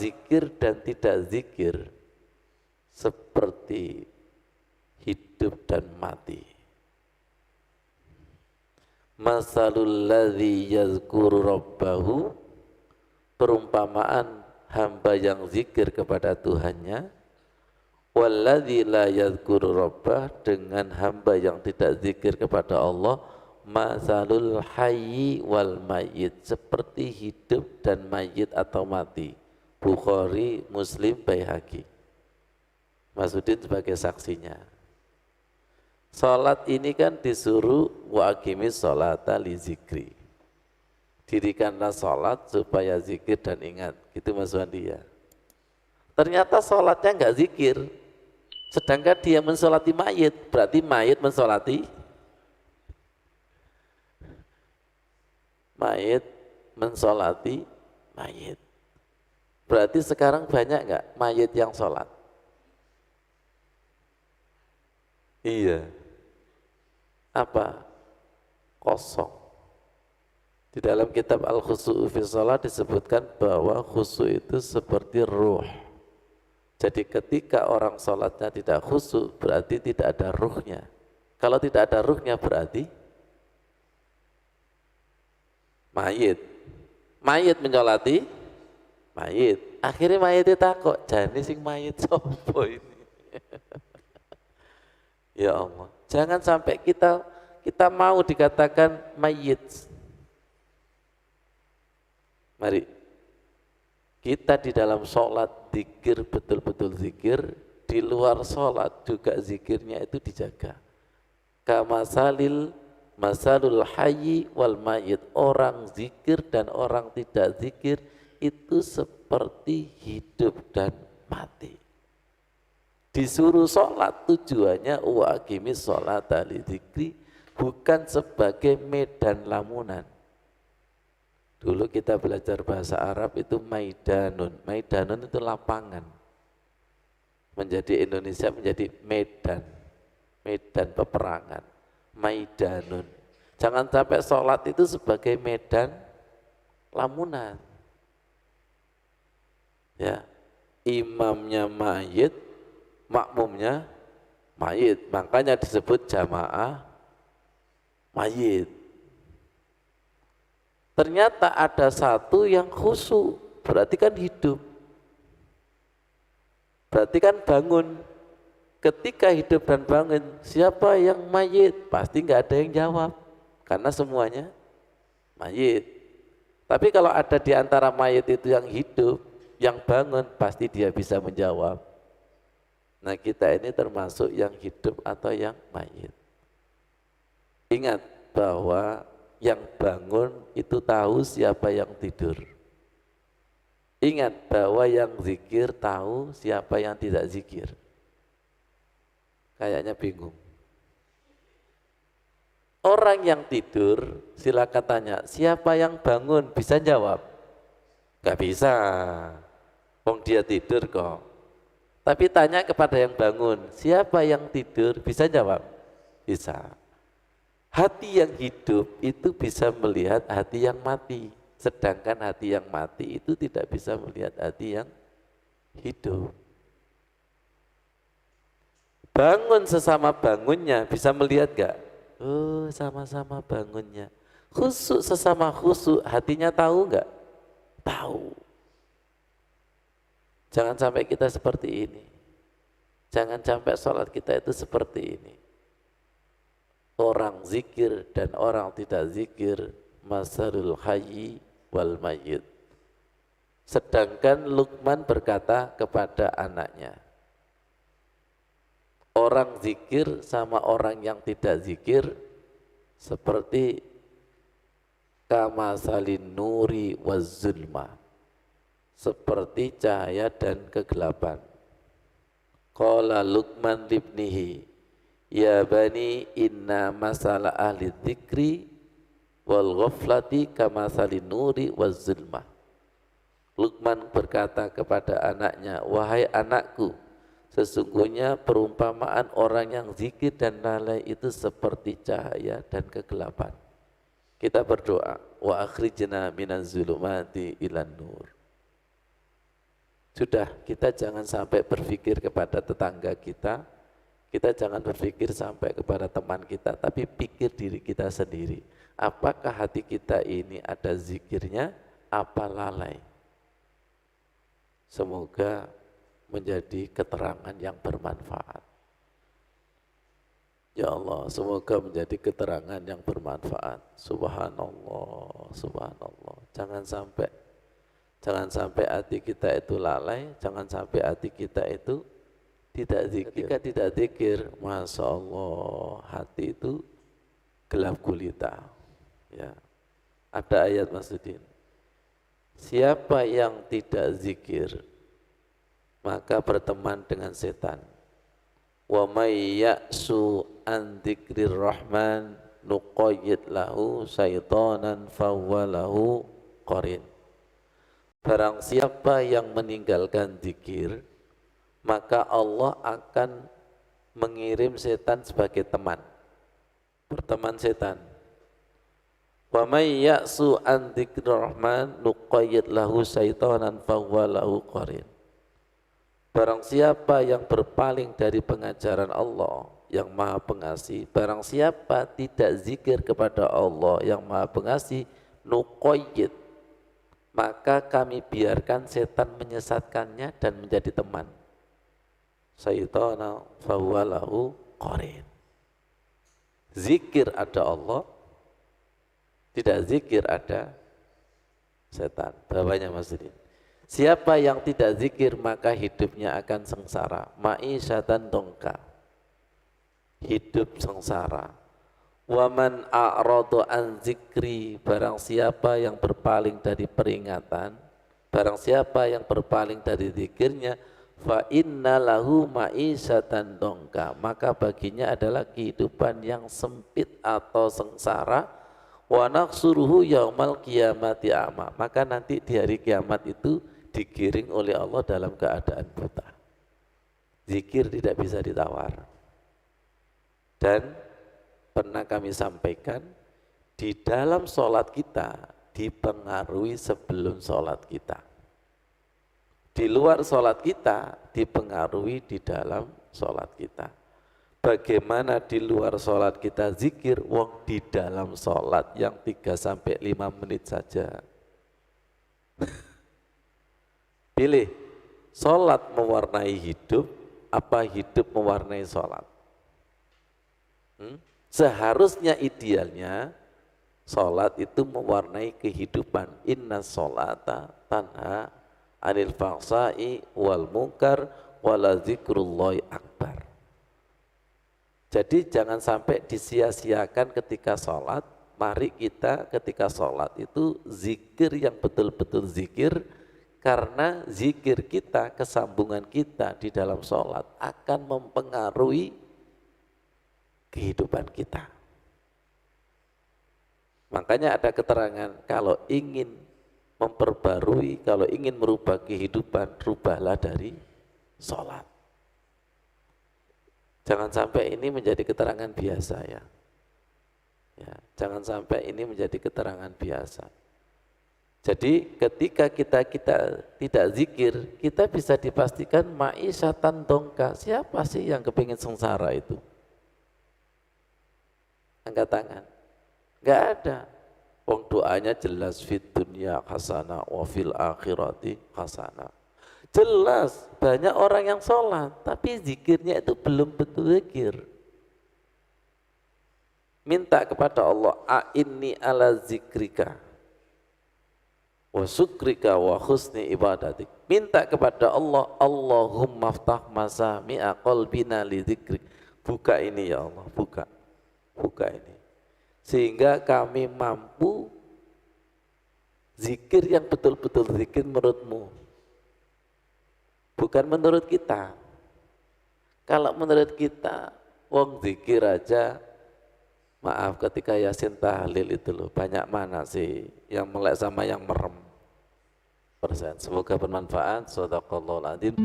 zikir dan tidak zikir seperti hidup dan mati. Masalul ladzi yazkuru rabbahu, perumpamaan hamba yang zikir kepada Tuhannya, walladzi la yazkuru rabbah, dengan hamba yang tidak zikir kepada Allah, masalul hayyi wal mayyit, seperti hidup dan mayit atau mati. Bukhari, Muslim, Baihaqi. Masudin sebagai saksinya. Salat ini kan disuruh wa aqimis sholata li zikri. Dirikanlah salat supaya zikir dan ingat. Gitu Mas Wandi ya. Ternyata salatnya enggak zikir. Sedangkan dia mensolati mayit, berarti mayit mensolati mayit. Berarti sekarang banyak enggak mayit yang sholat? Iya. Apa? Kosong. Di dalam kitab Al-Khusu'u fi Shalah disebutkan bahwa khusu' itu seperti ruh. Jadi ketika orang sholatnya tidak khusu, berarti tidak ada ruhnya. Kalau tidak ada ruhnya berarti mayit. Mayit menyolati mayit. Akhirnya mayit takut, jane sing mayit sopo ini. Ya Allah, jangan sampai kita mau dikatakan mayit. Mari kita di dalam sholat zikir, betul-betul zikir. Di luar sholat juga zikirnya itu dijaga. Masalul hayyi wal mayyit, orang zikir dan orang tidak zikir itu seperti hidup dan mati. Disuruh sholat tujuannya wa aqimis sholata li dzikri, bukan sebagai medan lamunan. Dulu kita belajar bahasa Arab itu maidanun. Maidanun itu lapangan. Menjadi Indonesia menjadi medan peperangan. Maidanun. Jangan sampai sholat itu sebagai medan lamunan. Ya, imamnya mayit, makmumnya mayit, makanya disebut jamaah mayit. Ternyata ada satu yang khusyuk, berarti kan hidup, berarti kan bangun. Ketika hidup dan bangun, siapa yang mayit? Pasti nggak ada yang jawab, karena semuanya mayit. Tapi kalau ada di antara mayit itu yang hidup, yang bangun, pasti dia bisa menjawab. Nah, kita ini termasuk yang hidup atau yang mayit. Ingat bahwa yang bangun itu tahu siapa yang tidur. Ingat bahwa yang zikir tahu siapa yang tidak zikir. Kayaknya bingung. Orang yang tidur, silakan tanya, siapa yang bangun? Bisa jawab? Gak bisa. Wong dia tidur kok. Tapi tanya kepada yang bangun, siapa yang tidur? Bisa jawab? Bisa. Hati yang hidup itu bisa melihat hati yang mati. Sedangkan hati yang mati itu tidak bisa melihat hati yang hidup. Bangun sesama bangunnya bisa melihat gak? Oh, sama-sama bangunnya. Khusyuk sesama khusyuk, hatinya tahu gak? Tahu. Jangan sampai kita seperti ini. Jangan sampai sholat kita itu seperti ini. Orang zikir dan orang tidak zikir, masalul hayyi wal mayyit. Sedangkan Luqman berkata kepada anaknya, orang zikir sama orang yang tidak zikir seperti kamasalin nuri waz zulma, seperti cahaya dan kegelapan. Qala Luqman libnihi, ya bani inna masala ahli dzikri wal ghaflati kamasalin nuri waz zulma. Luqman berkata kepada anaknya, wahai anakku, sesungguhnya perumpamaan orang yang zikir dan lalai itu seperti cahaya dan kegelapan. Kita berdoa, wa akhrijna minaz zulumati ilan nur. Sudah, kita jangan sampai berpikir kepada tetangga kita jangan berpikir sampai kepada teman kita, tapi pikir diri kita sendiri. Apakah hati kita ini ada zikirnya, apa lalai? Semoga menjadi keterangan yang bermanfaat. Ya Allah, semoga menjadi keterangan yang bermanfaat. Subhanallah, subhanallah. Jangan sampai hati kita itu lalai, jangan sampai hati kita itu tidak zikir. Ketika tidak zikir, Masya Allah, hati itu gelap gulita. Ya. Ada ayat Masudin. Siapa yang tidak zikir, maka berteman dengan setan. Wa may ya'su an dzikrir rahman nuqayyid lahu syaitanan fahuwa lahu qarin. Barang siapa yang meninggalkan zikir, maka Allah akan mengirim setan sebagai teman, berteman setan. Wa may ya'su an dzikrir rahman nuqayyid lahu syaitanan fahuwa lahu qarin. Barang siapa yang berpaling dari pengajaran Allah yang Maha Pengasih, barang siapa tidak zikir kepada Allah yang Maha Pengasih, nuqayyid, maka kami biarkan setan menyesatkannya dan menjadi teman. Syaitana fahuwa lahu qarin. Zikir ada Allah, tidak zikir ada setan. Bawahnya Masjidin. Siapa yang tidak zikir maka hidupnya akan sengsara. Ma'isyatan dongka, hidup sengsara. Waman a'radu an zikri, barang siapa yang berpaling dari peringatan, barang siapa yang berpaling dari zikirnya, fa inna lahu ma'isyatan dongka, maka baginya adalah kehidupan yang sempit atau sengsara. Wa naqsuruhu yaumal qiyamati a'ma, maka nanti di hari kiamat itu digiring oleh Allah dalam keadaan buta. Zikir tidak bisa ditawar. Dan pernah kami sampaikan, di dalam sholat kita dipengaruhi sebelum sholat kita. Di luar sholat kita dipengaruhi di dalam sholat kita. Bagaimana di luar sholat kita zikir, wong di dalam sholat yang 3-5 menit saja. Pilih, sholat mewarnai hidup, apa hidup mewarnai sholat? Seharusnya idealnya, sholat itu mewarnai kehidupan. Inna sholata tanha anil fahsai wal munkar wala zikrullahi akbar. Jadi jangan sampai disia-siakan ketika sholat. Mari kita ketika sholat itu zikir yang betul-betul zikir, karena zikir kita, kesambungan kita di dalam sholat akan mempengaruhi kehidupan kita. Makanya ada keterangan, kalau ingin memperbarui, kalau ingin merubah kehidupan, rubahlah dari sholat. Jangan sampai ini menjadi keterangan biasa ya. Jangan sampai ini menjadi keterangan biasa. Jadi ketika kita tidak zikir, kita bisa dipastikan ma'isyatan dongka. Siapa sih yang kepingin sengsara itu? Angkat tangan. Enggak ada. Wong doanya jelas, fit dunya hasanah wa fil akhirati hasanah. Jelas, banyak orang yang sholat, tapi zikirnya itu belum betul zikir. Minta kepada Allah, a'inni ala zikrika wa syukrika wa husni ibadatik. Minta kepada Allah, Allahumma ftah masami'a qalbina li dzikrik. Buka ini ya Allah, buka ini. Sehingga kami mampu zikir yang betul-betul zikir menurutmu. Bukan menurut kita. Kalau menurut kita, wong zikir aja, maaf ketika Yasin tahlil itu loh, banyak mana sih yang melek sama yang merem. Semoga bermanfaat. Shadaqallahul adzim.